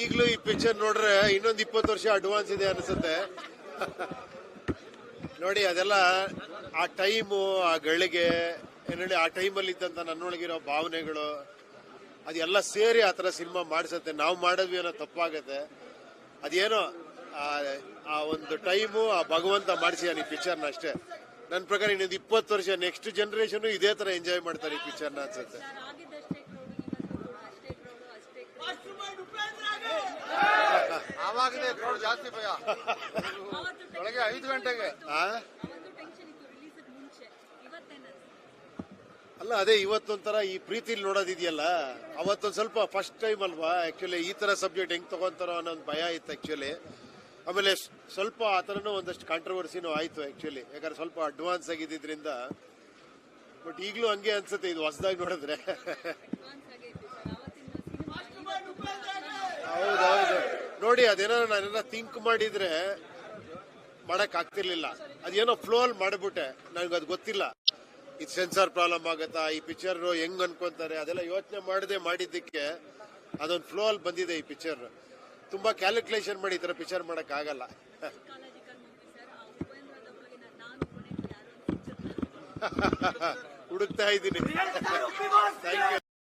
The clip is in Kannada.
ಈಗಲೂ ಈ ಪಿಕ್ಚರ್ ನೋಡ್ರೆ ಇನ್ನೊಂದು 20 ವರ್ಷ ಅಡ್ವಾನ್ಸ್ ಇದೆ ಅನಿಸುತ್ತೆ. ನೋಡಿ ಅದೆಲ್ಲ ಆ ಟೈಮು, ಆ ಗಳಿಗೆ ಏನೇಳಿ ಆ ಟೈಮಲ್ಲಿ ಇದ್ದಂತ ನನ್ನೊಳಗಿರೋ ಭಾವನೆಗಳು ಅದೆಲ್ಲ ಸೇರಿ ಆ ಥರ ಸಿನಿಮಾ ಮಾಡಿಸುತ್ತೆ. ನಾವು ಮಾಡಿದ್ವಿ ಏನೋ ತಪ್ಪಾಗತ್ತೆ. ಅದೇನೋ ಆ ಒಂದು ಟೈಮು ಆ ಭಗವಂತ ಮಾಡಿಸಿದಾನೆ ಈ ಪಿಕ್ಚರ್ನ ಅಷ್ಟೇ. ನನ್ನ ಪ್ರಕಾರ ಇನ್ನೊಂದು 20 ವರ್ಷ ನೆಕ್ಸ್ಟ್ ಜನರೇಷನ್ ಇದೇ ತರ ಎಂಜಾಯ್ ಮಾಡ್ತಾರೆ ಈ ಪಿಕ್ಚರ್ನ ಅನ್ಸುತ್ತೆ. ಆವಾಗಲೇ ಕ್ರೌಡ್ ಜಾಸ್ತಿ ಭಯ. ಬೆಳಗ್ಗೆ 5 ಗಂಟೆಗೆ ಅಲ್ಲ, ಅದೇ ಇವತ್ತೊಂಥರ ಈ ಪ್ರೀತಿಲಿ ನೋಡೋದಿದೆಯಲ್ಲ, ಅವತ್ತೊಂದು ಸ್ವಲ್ಪ ಫಸ್ಟ್ ಟೈಮ್ ಅಲ್ವಾ ಆಕ್ಚುಲಿ ಈ ತರ ಸಬ್ಜೆಕ್ಟ್ ಹೆಂಗ್ ತಗೊಂತಾರೋ ಅನ್ನೋ ಒಂದು ಭಯ ಇತ್ತು ಆಕ್ಚುಲಿ. ಆಮೇಲೆ ಸ್ವಲ್ಪ ಆ ಥರನೂ ಒಂದಷ್ಟು ಕಾಂಟ್ರವರ್ಸಿನೂ ಆಯ್ತು ಆಕ್ಚುಲಿ, ಯಾಕಂದ್ರೆ ಸ್ವಲ್ಪ ಅಡ್ವಾನ್ಸ್ ಆಗಿದ್ದರಿಂದ. ಬಟ್ ಈಗಲೂ ಹಂಗೆ ಅನ್ಸುತ್ತೆ ಇದು ಹೊಸದಾಗಿ ನೋಡಿದ್ರೆ. ಹೌದೌದು, ನೋಡಿ ಅದೇನಾರ ನಾನೆಲ್ಲ ಥಿಂಕ್ ಮಾಡಿದ್ರೆ ಮಾಡಕ್ ಆಗ್ತಿರ್ಲಿಲ್ಲ. ಅದೇನೋ ಫ್ಲೋ ಅಲ್ಲಿ ಮಾಡ್ಬಿಟ್ಟೆ, ನನಗದು ಗೊತ್ತಿಲ್ಲ ಇದು ಸೆನ್ಸಾರ್ ಪ್ರಾಬ್ಲಮ್ ಆಗತ್ತಾ, ಈ ಪಿಕ್ಚರ್ ಹೆಂಗ್ ಅನ್ಕೊಂತಾರೆ ಅದೆಲ್ಲ ಯೋಚನೆ ಮಾಡದೆ ಮಾಡಿದ್ದಕ್ಕೆ ಅದೊಂದು ಫ್ಲೋ ಅಲ್ಲಿ ಬಂದಿದೆ ಈ ಪಿಕ್ಚರ್. ತುಂಬಾ ಕ್ಯಾಲ್ಕುಲೇಷನ್ ಮಾಡಿ ಈ ತರ ಪಿಕ್ಚರ್ ಮಾಡಕ್ ಆಗಲ್ಲ. ಹುಡುಕ್ತಾ ಇದ್ದೀನಿ. Thank you.